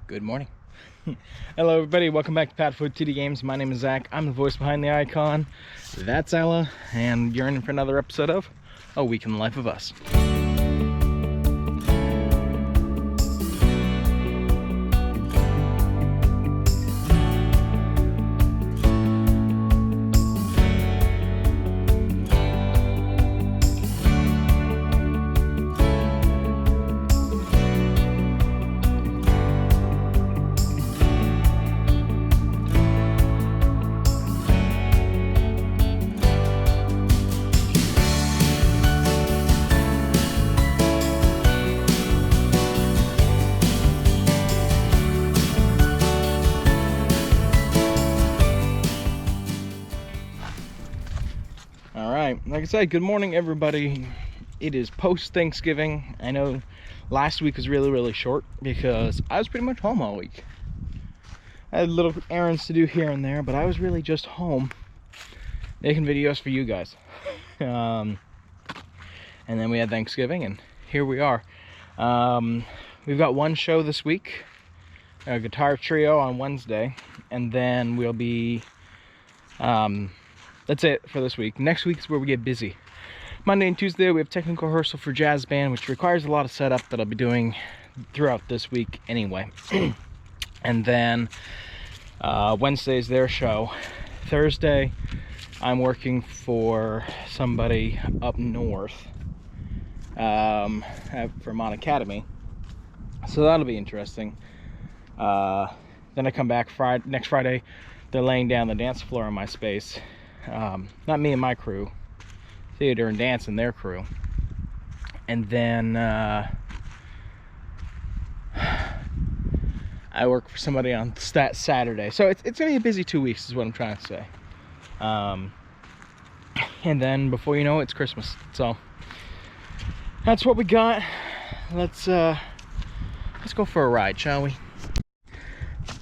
Good morning. Hello everybody, welcome back to PadFootTD Games. My name is Zach. I'm the voice behind the icon. That's Layla, and you're in for another episode of A Week in the Life of Us. Like I said, good morning everybody. It is post-Thanksgiving. I know last week was really short because I was pretty much home all week. I had little errands to do here and there, but I was really just home making videos for you guys. And then we had Thanksgiving and here we are. We've got one show this week, a guitar trio on Wednesday, and then we'll be that's it for this week. Next week is where we get busy. Monday and Tuesday we have technical rehearsal for jazz band, which requires a lot of setup that I'll be doing throughout this week anyway. And then Wednesday is their show. Thursday I'm working for somebody up north at Vermont Academy, so that'll be interesting. Then I come back next Friday. They're laying down the dance floor in my space. Not me and my crew, theater and dance and their crew. And then I work for somebody on Saturday, so it's gonna be a busy 2 weeks is what I'm trying to say. And then before you know it, it's Christmas, so that's what we got. Let's go for a ride, shall we?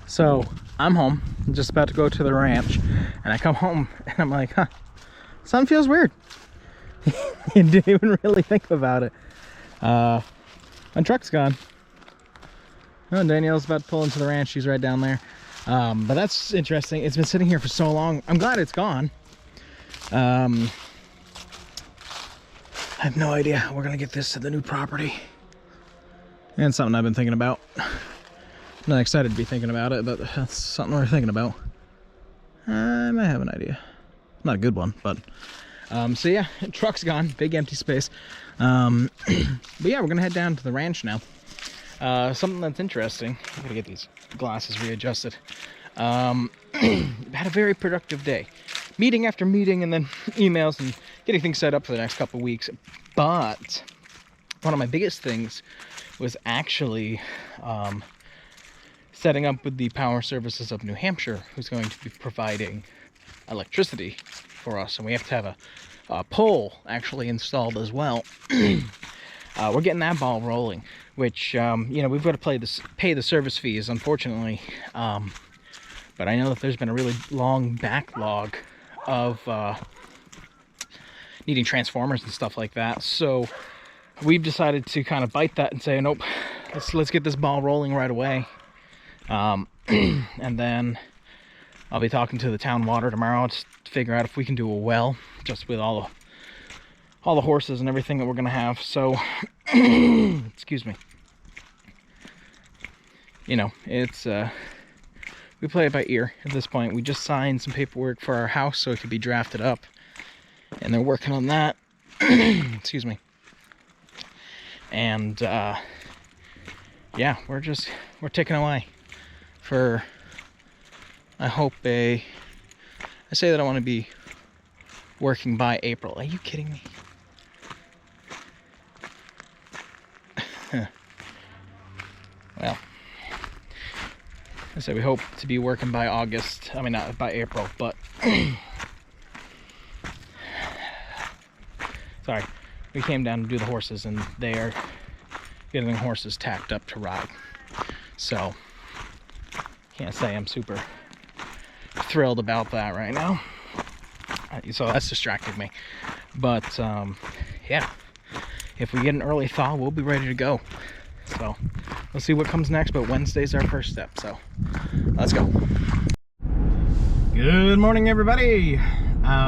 So I'm home. I'm just about to go to the ranch, and I come home and I'm like, huh, something feels weird. You didn't even really think about it. My truck's gone. Oh, Danielle's about to pull into the ranch. She's right down there. But that's interesting. It's been sitting here for so long. I'm glad it's gone. I have no idea how we're gonna get this to the new property. And something I've been thinking about. Not excited to be thinking about it, but that's something we're thinking about. I might have an idea. Not a good one, but so yeah, truck's gone, big empty space. But yeah, we're gonna head down to the ranch now. Something that's interesting. I gotta get these glasses readjusted. Had a very productive day, meeting after meeting, and then emails and getting things set up for the next couple of weeks. But one of my biggest things was actually setting up with the Power Services of New Hampshire, who's going to be providing electricity for us, and we have to have a pole actually installed as well. We're getting that ball rolling, which you know, we've got to pay the service fees, unfortunately, but I know that there's been a really long backlog of needing transformers and stuff like that, so we've decided to kind of bite that and say, nope, let's get this ball rolling right away. And then I'll be talking to the town water tomorrow just to figure out if we can do a well, just with all the horses and everything that we're gonna have. So excuse me, you know, it's we play it by ear at this point. We just signed some paperwork for our house so it could be drafted up, and they're working on that. Excuse me. And yeah, we're ticking away for, I hope, I say that I want to be working by April. Are you kidding me? Well, I say we hope to be working by August. I mean, not by April, but sorry, we came down to do the horses, and they are getting the horses tacked up to ride. So can't say I'm super thrilled about that right now. So that's distracted me. But yeah, if we get an early thaw, we'll be ready to go. So we'll see what comes next, but Wednesday's our first step, so let's go. Good morning, everybody.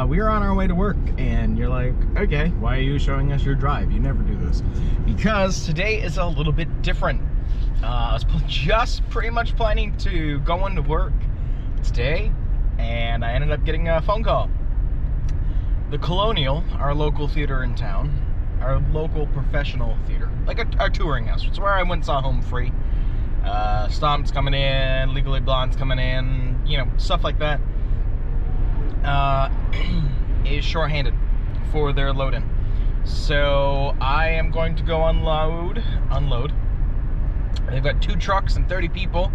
We are on our way to work, and you're like, okay, why are you showing us your drive? You never do this. Because today is a little bit different. I was just pretty much planning to go into work today, and I ended up getting a phone call. The Colonial, our local theater in town, our local professional theater, like our touring house. It's where I went and saw Home Free. Stomp's coming in, Legally Blonde's coming in, you know, stuff like that. Is shorthanded for their load-in. So I am going to go unload. They've got 2 trucks and 30 people.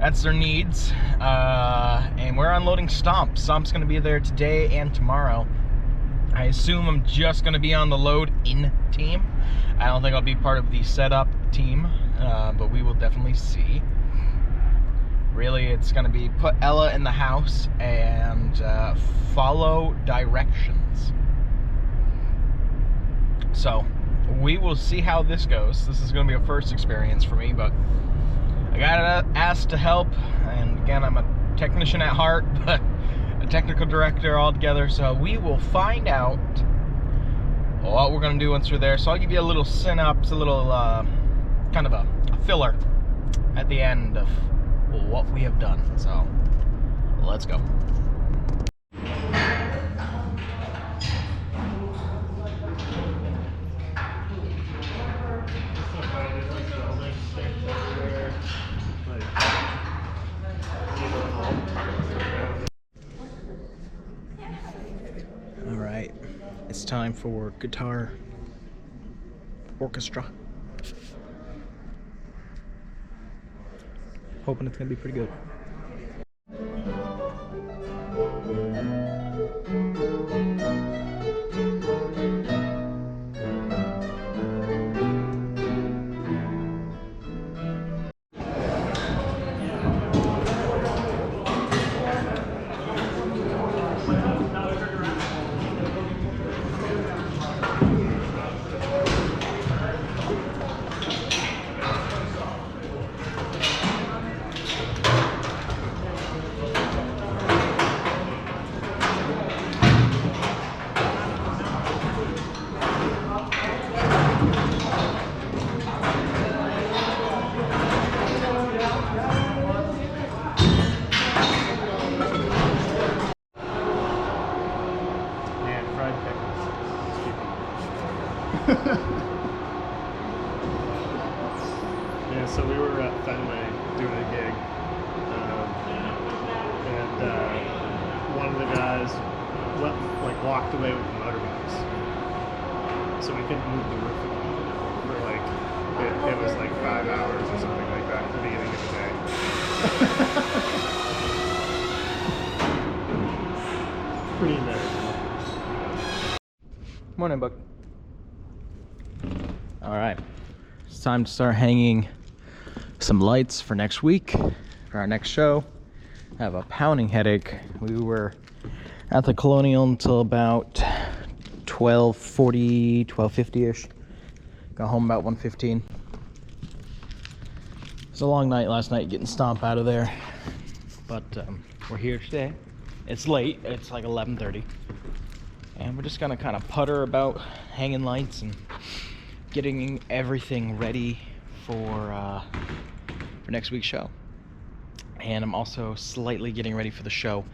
That's their needs. And we're unloading Stomp. Stomp's going to be there today and tomorrow. I assume I'm just going to be on the load-in team. I don't think I'll be part of the setup team, but we will definitely see. Really, it's going to be put Ella in the house and follow directions. So, we will see how this goes. This is going to be a first experience for me, but I got asked to help, and again, I'm a technician at heart, but a technical director altogether, so we will find out what we're going to do once we're there. So I'll give you a little synopsis, a little kind of a filler at the end of what we have done. So let's go. All right, it's time for guitar orchestra. Hoping it's gonna be pretty good. Yeah, so we were at Fenway doing a gig, and one of the guys walked away with the motorbikes, so we couldn't move the roof at all for it was like 5 hours or something like that at the beginning of the day. Pretty embarrassing. Morning, Buck. All right, it's time to start hanging some lights for next week, for our next show. I have a pounding headache. We were at the Colonial until about 12:40, 12:50-ish. Got home about 1:15. It was a long night last night getting Stomp out of there, but we're here today. It's late, it's like 11:30, and we're just gonna kind of putter about hanging lights and getting everything ready for next week's show. And I'm also slightly getting ready for the show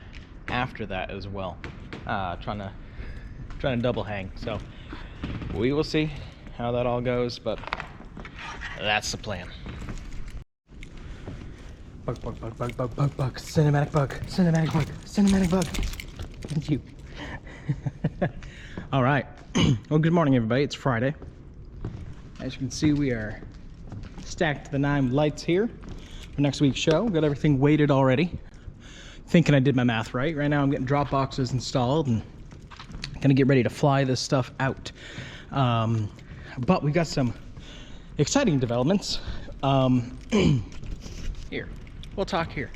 after that as well. Trying to double hang. So we will see how that all goes, but that's the plan. Bug, cinematic bug. Thank you. All right. Well, good morning, everybody. It's Friday. As you can see, we are stacked to the 9 lights here for next week's show. Got everything weighted already. Thinking I did my math right. Right now I'm getting drop boxes installed and gonna get ready to fly this stuff out. But we got some exciting developments. Here, we'll talk here.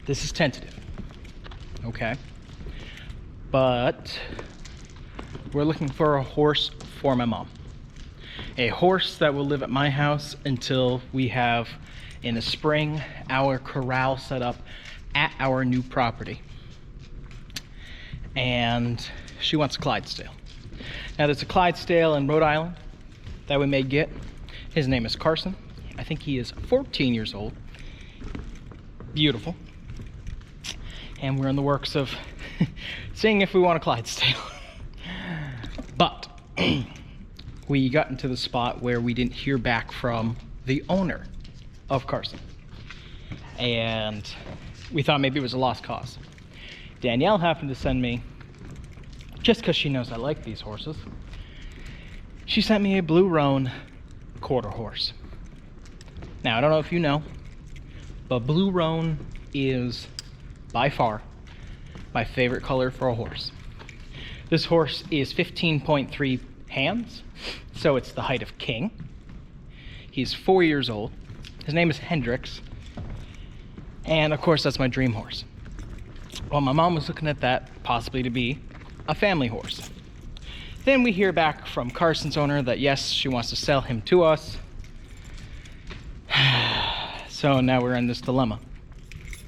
This is tentative, okay? But we're looking for a horse for my mom. a horse that will live at my house until we have, in the spring, our corral set up at our new property. And she wants a Clydesdale. Now there's a Clydesdale in Rhode Island that we may get. His name is Carson. I think he is 14 years old. Beautiful. And we're in the works of seeing if we want a Clydesdale. But we got into the spot where we didn't hear back from the owner of Carson. And we thought maybe it was a lost cause. Danielle happened to send me, just because she knows I like these horses, she sent me a Blue Roan quarter horse. Now, I don't know if you know, but Blue Roan is by far my favorite color for a horse. This horse is 15.3 hands, so it's the height of king. He's 4 years old. His name is Hendrix. And of course, that's my dream horse. Well, my mom was looking at that possibly to be a family horse. Then we hear back from Carson's owner that yes, she wants to sell him to us. So now we're in this dilemma.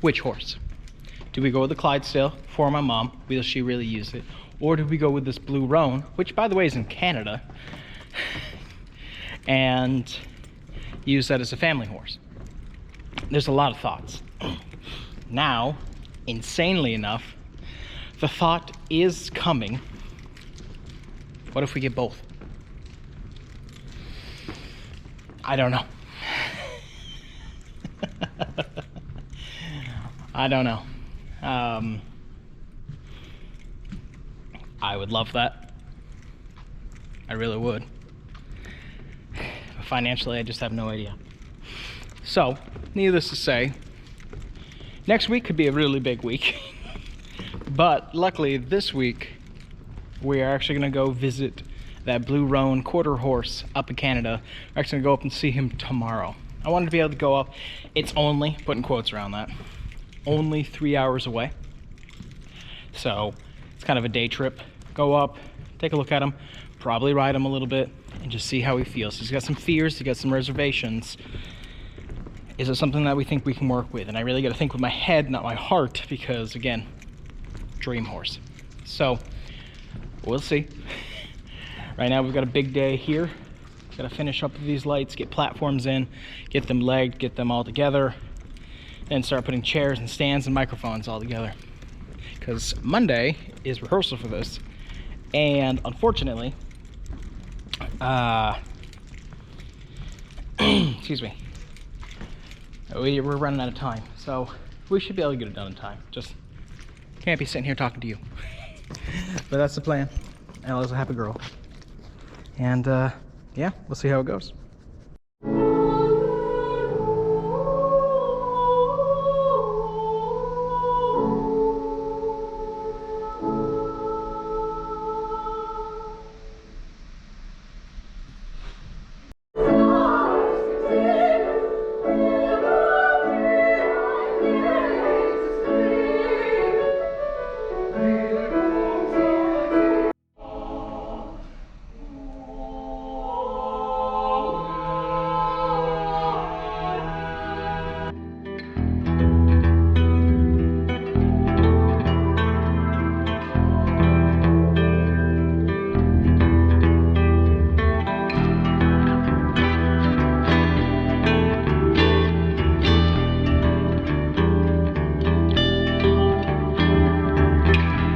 Which horse? Do we go with the Clydesdale for my mom? Will she really use it? Or do we go with this Blue Roan, which by the way is in Canada, and use that as a family horse? There's a lot of thoughts. Now, insanely enough, the thought is coming, what if we get both? I don't know. I don't know. I would love that. I really would. Financially, I just have no idea. So, needless to say, next week could be a really big week. But luckily, this week, we are actually going to go visit that Blue Roan quarter horse up in Canada. We're actually going to go up and see him tomorrow. I wanted to be able to go up. It's only, putting quotes around that, only 3 hours away. So, it's kind of a day trip. Go up, take a look at him, probably ride him a little bit, and just see how he feels. He's got some fears, he's got some reservations. Is it something that we think we can work with? And I really got to think with my head, not my heart, because again, dream horse. So, we'll see. Right now we've got a big day here. Got to finish up these lights, get platforms in, get them legged, get them all together, then start putting chairs and stands and microphones all together. Because Monday is rehearsal for this. And unfortunately, excuse me, we're running out of time. So we should be able to get it done in time. Just can't be sitting here talking to you. But that's the plan. Ella's a happy girl. And yeah, we'll see how it goes.